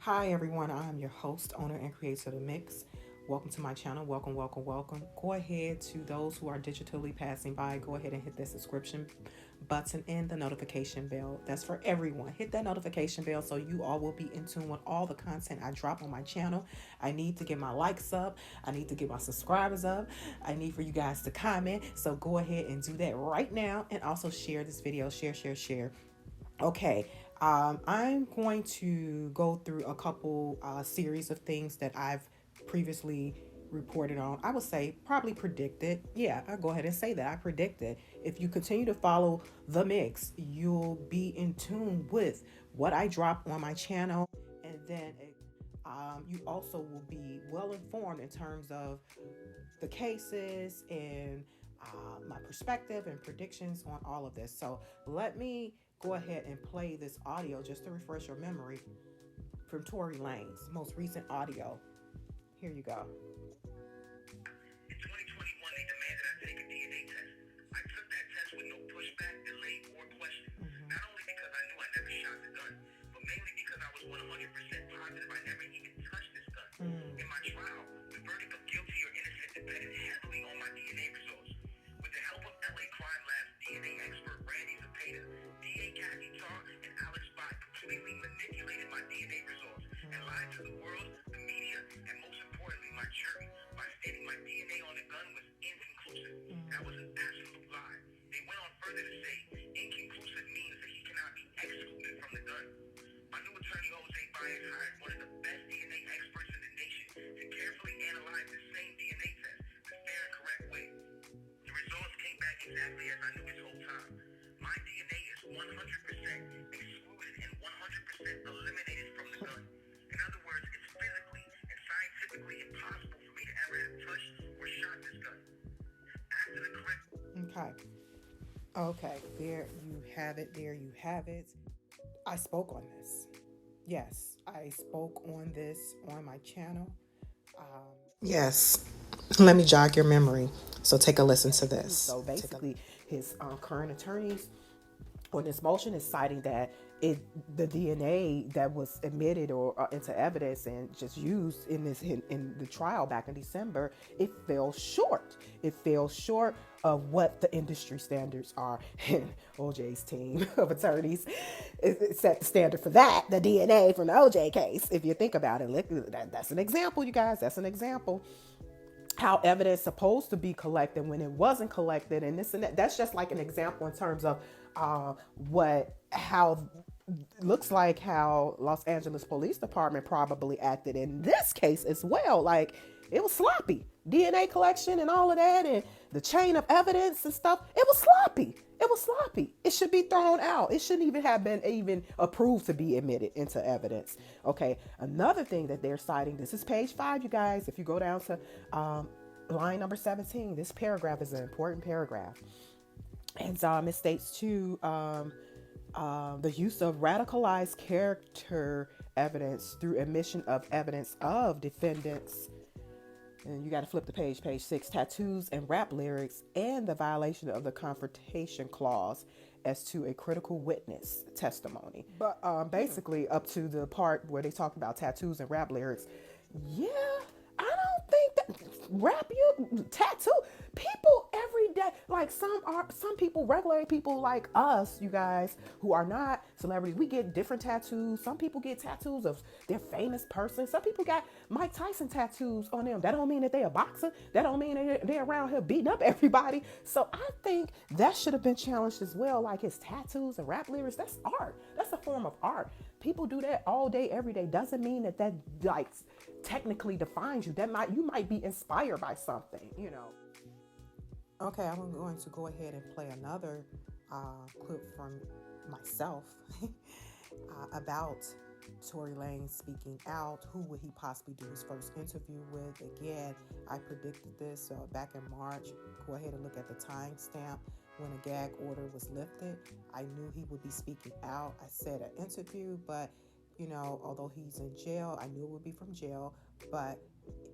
Hi everyone, I'm your host, owner, and creator of the Mix. Welcome to my channel. Welcome, welcome, welcome. Go ahead to those who are digitally passing by. Go ahead and hit that subscription button and the notification bell. That's for everyone. Hit that notification bell so you all will be in tune with all the content I drop on my channel. I need to get my likes up. I need to get my subscribers up. I need for you guys to comment. So go ahead and do that right now and also share this video. Share, share, share. Okay, I'm going to go through a couple series of things that I've previously reported on. I would say probably predicted. Yeah, I'll go ahead and say that. I predicted. If you continue to follow the mix, you'll be in tune with what I drop on my channel. And then you also will be well informed in terms of the cases and my perspective and predictions on all of this. So let me go ahead and play this audio just to refresh your memory from Tory Lanez most recent audio. Here you go. In 2021, they demanded I take a DNA test. I took that test with no pushback, delay, or question. Not only because I knew I never shot the gun, but mainly because I was 100% positive I never even touched this gun. In my trial, the verdict of guilty or innocent depended heavily on my DNA results. With the help of LA Crime Lab's DNA expert Randy Zepeda, DA Kathy Tarr, and Alex Bott completely manipulated my DNA results and lied to the world, the media, and most importantly, my jury, by stating my DNA on the gun was inconclusive. That was an absolute lie. They went on further to say, inconclusive means that he cannot be excluded from the gun. My new attorney, Jose Baez, hired one of the best DNA experts in the nation to carefully analyze the same DNA test the fair and correct way. The results came back exactly as I knew this whole time. My DNA is 100% excluded and 100% eliminated from the gun. In other words, it's physically and scientifically impossible for me to ever have touched or shot this gun. After the correct Okay. Okay. There you have it. There you have it. I spoke on this. Yes, I spoke on this on my channel. Yes. Let me jog your memory. So take a listen to this. So basically, his current attorneys on this motion is citing that the DNA that was admitted or into evidence and just used in in the trial back in December, it fell short. It fell short of what the industry standards are. And OJ's team of attorneys set the standard for that, the DNA from the OJ case. If you think about it, look, that's an example, you guys. That's an example how evidence supposed to be collected when it wasn't collected, and this and that. That's just like an example in terms of what how looks like how Los Angeles Police Department probably acted in this case as well. Like, it was sloppy. DNA collection and all of that, and the chain of evidence and stuff. It was sloppy. It was sloppy. It should be thrown out. It shouldn't even have been even approved to be admitted into evidence. Okay. Another thing that they're citing. This is page 5, you guys. If you go down to line number 17, this paragraph is an important paragraph, and it states too. The use of radicalized character evidence through admission of evidence of defendants, and you got to flip the page 6, tattoos and rap lyrics, and the violation of the confrontation clause as to a critical witness testimony. But basically, up to the part where they talk about tattoos and rap lyrics, yeah, I don't think that rap you tattoo people every day. Like, some people, regular people like us, you guys, who are not celebrities, we get different tattoos. Some people get tattoos of their famous person. Some people got Mike Tyson tattoos on them. That don't mean that they a boxer. That don't mean that they're around here beating up everybody. So I think that should have been challenged as well. Like, his tattoos and rap lyrics, that's art. That's a form of art. People do that all day, every day. Doesn't mean that like technically defines you. You might be inspired by something, you know. Okay, I'm going to go ahead and play another clip from myself about Tory Lanez speaking out. Who would he possibly do his first interview with? Again, I predicted this back in March. Go ahead and look at the timestamp when a gag order was lifted. I knew he would be speaking out. I said an interview, but although he's in jail, I knew it would be from jail, but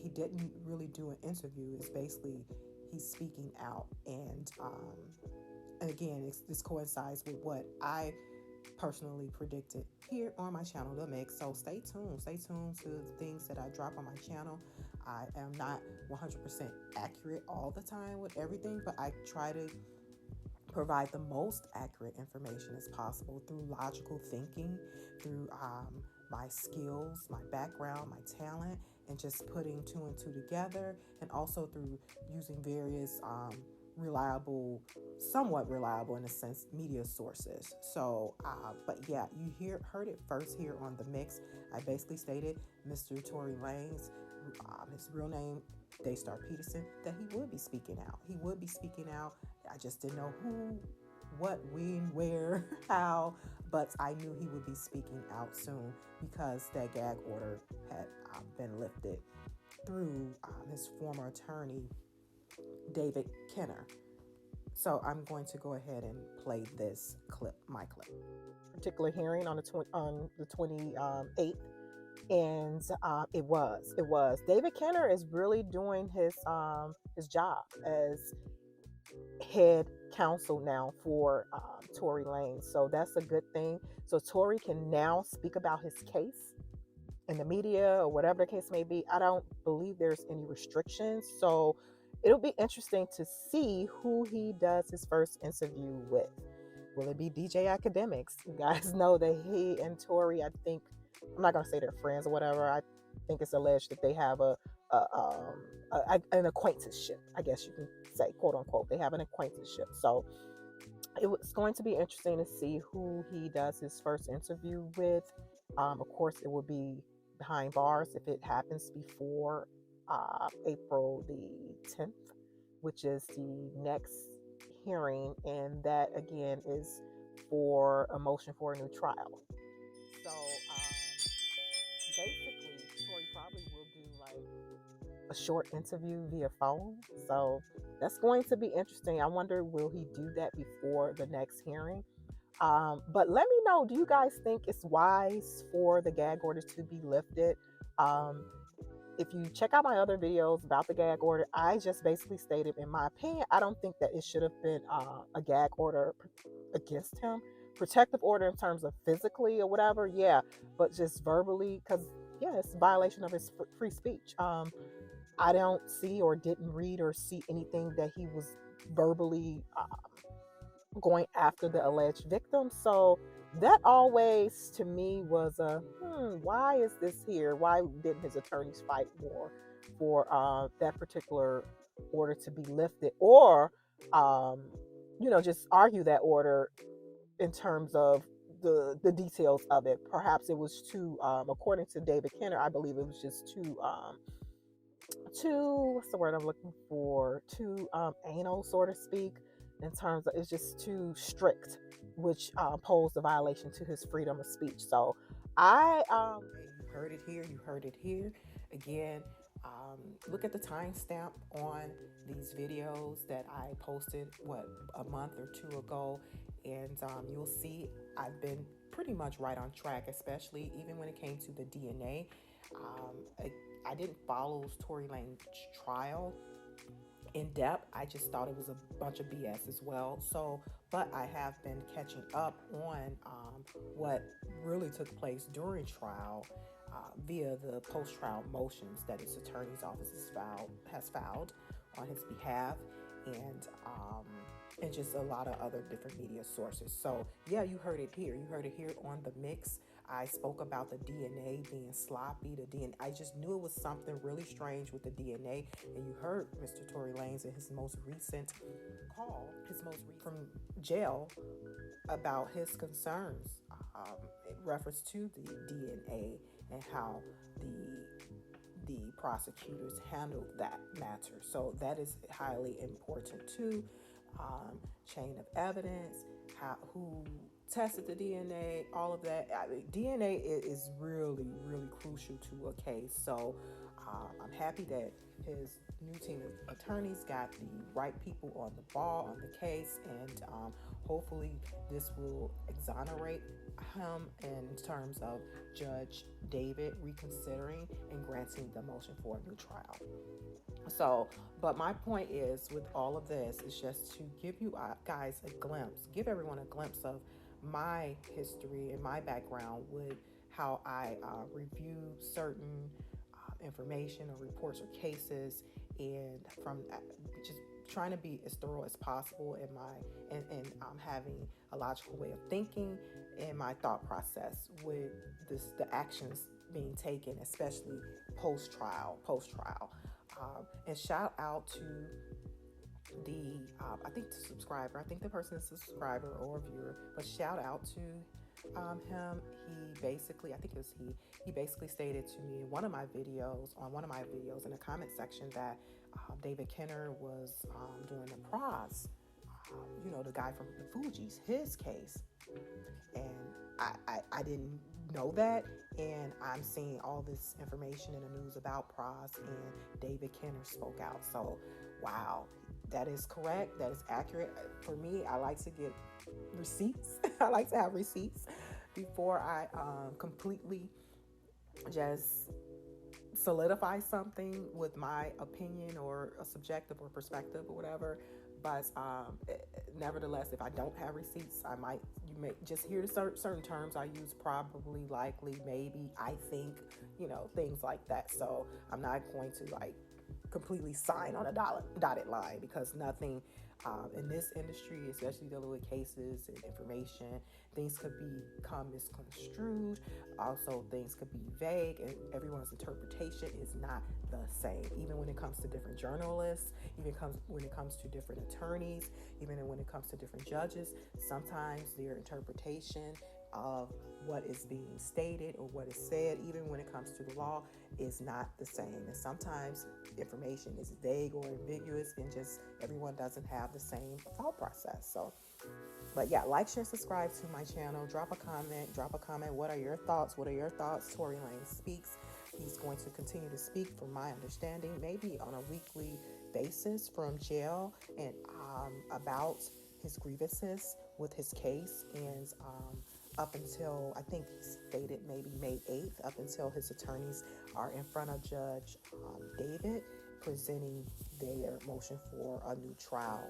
he didn't really do an interview. It's basically he's speaking out, and again, this coincides with what I personally predicted here on my channel, The Mix. So stay tuned. Stay tuned to the things that I drop on my channel. I am not 100% accurate all the time with everything, but I try to provide the most accurate information as possible through logical thinking, through my skills, my background, my talent, and just putting two and two together, and also through using various reliable, somewhat reliable in a sense, media sources. So, but yeah, heard it first here on The Mix. I basically stated Mr. Tory Lanez, his real name, Daystar Peterson, that he would be speaking out. He would be speaking out. I just didn't know who, what, when, where, how, but I knew he would be speaking out soon because that gag order had been lifted through his former attorney, David Kenner. So I'm going to go ahead and play this clip, my clip. Particular hearing on the 28th, and it was David Kenner is really doing his job as head counsel now for Tory Lanez. So that's a good thing. So Tory can now speak about his case in the media or whatever the case may be. I don't believe there's any restrictions. So it'll be interesting to see who he does his first interview with. Will it be DJ Academics? You guys know that he and Tory, I think, I'm not going to say they're friends or whatever. I think it's alleged that they have an acquaintanceship, I guess you can say, quote unquote. They have an acquaintanceship. So it was going to be interesting to see who he does his first interview with. Of course, it will be behind bars if it happens before April the 10th, which is the next hearing. And that, again, is for a motion for a new trial. So basically, Tory probably will do like a short interview via phone. So that's going to be interesting. I wonder, will he do that before the next hearing? But let me know, do you guys think it's wise for the gag order to be lifted? If you check out my other videos about the gag order, I just basically stated, in my opinion, I don't think that it should have been a gag order against him. Protective order in terms of physically or whatever, yeah, but just verbally, because, yeah, it's a violation of his free speech. I don't see or didn't read or see anything that he was verbally going after the alleged victim. So that always, to me, was a why is this here? Why didn't his attorneys fight more for that particular order to be lifted, or just argue that order in terms of the details of it? Perhaps it was too, according to David Kenner, I believe it was just too what's the word I'm looking for? Too anal, so to speak, in terms of it's just too strict, which posed a violation to his freedom of speech. So I you heard it here. You heard it here. Again, look at the timestamp on these videos that I posted a month or two ago, and you'll see I've been pretty much right on track, especially even when it came to the DNA. I didn't follow Tory Lanez's trial in depth. I just thought it was a bunch of BS as well. So, but I have been catching up on what really took place during trial via the post-trial motions that his attorney's office has filed on his behalf, and just a lot of other different media sources. So yeah, you heard it here. You heard it here on The Mix. I spoke about the DNA being sloppy. I just knew it was something really strange with the DNA. And you heard Mr. Tory Lanez in his most recent call, from jail, about his concerns in reference to the DNA and how the prosecutors handled that matter. So that is highly important too. Chain of evidence, who tested the DNA, all of that. I mean, DNA is really, really crucial to a case. So I'm happy that his new team of attorneys got the right people on the ball, on the case, and hopefully this will exonerate him in terms of Judge David reconsidering and granting the motion for a new trial. So, but my point is with all of this is just to give you guys a glimpse, give everyone a glimpse of my history and my background with how I review certain information or reports or cases, and from just trying to be as thorough as possible in my and having a logical way of thinking in my thought process with the actions being taken, especially post trial. And shout out to the I think the subscriber. I think the person is a subscriber or a viewer, but shout out to him. He basically, I think it was he basically stated to me in one of my videos, in the comment section, that David Kenner was doing the pros, the guy from the Fugees, his case. And I didn't know that, and I'm seeing all this information in the news about pros, and David Kenner spoke out. So wow, that is correct, that is accurate. For me, I like to get receipts. I like to have receipts before I completely just solidify something with my opinion or a subjective or perspective or whatever. But nevertheless, if I don't have receipts, you may just hear certain terms I use: probably, likely, maybe, I think, things like that. So I'm not going to completely sign on a dotted line, because nothing in this industry, especially dealing with cases and information, things could become misconstrued. Also, things could be vague, and everyone's interpretation is not the same. Even when it comes to different journalists, when it comes to different attorneys, even when it comes to different judges, sometimes their interpretation of what is being stated or what is said, even when it comes to the law, is not the same. And sometimes information is vague or ambiguous, and just everyone doesn't have the same thought process. So, but yeah, like, share, subscribe to my channel. Drop a comment. What are your thoughts? Tory Lanez speaks. He's going to continue to speak, from my understanding, maybe on a weekly basis from jail, and about his grievances with his case. And up until, I think he stated maybe May 8th, up until his attorneys are in front of Judge David presenting their motion for a new trial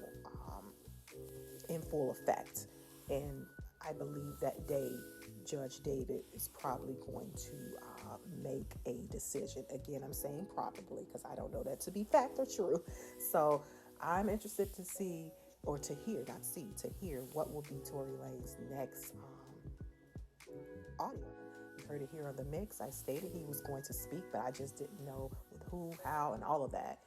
in full effect. And I believe that day Judge David is probably going to make a decision. Again, I'm saying probably because I don't know that to be fact or true. So I'm interested to see, or to hear, not see, to hear what will be Tory Lanez's next audio. You heard it here on the mix. I stated he was going to speak, but I just didn't know with who, how, and all of that.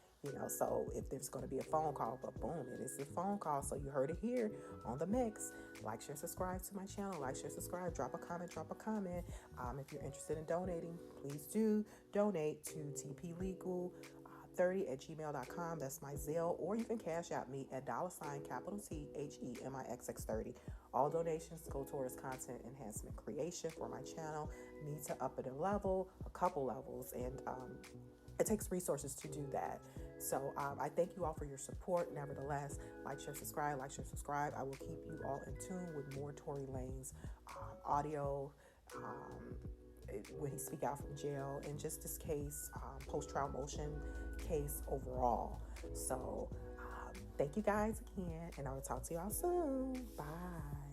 So if there's going to be a phone call, but boom, it is a phone call. So you heard it here on the mix. Like, share, subscribe to my channel. Like, share, subscribe. Drop a comment. If you're interested in donating, please do donate to tplegal30@gmail.com. That's my Zelle. Or you can cash out me at $THEMIXX30. All donations go towards content enhancement creation for my channel. Need to up it a level, a couple levels, and it takes resources to do that. So I thank you all for your support. Nevertheless, like, share, subscribe. I will keep you all in tune with more Tory Lanez audio when he speak out from jail, and just this case, post-trial motion case overall. So thank you guys again, and I will talk to y'all soon. Bye.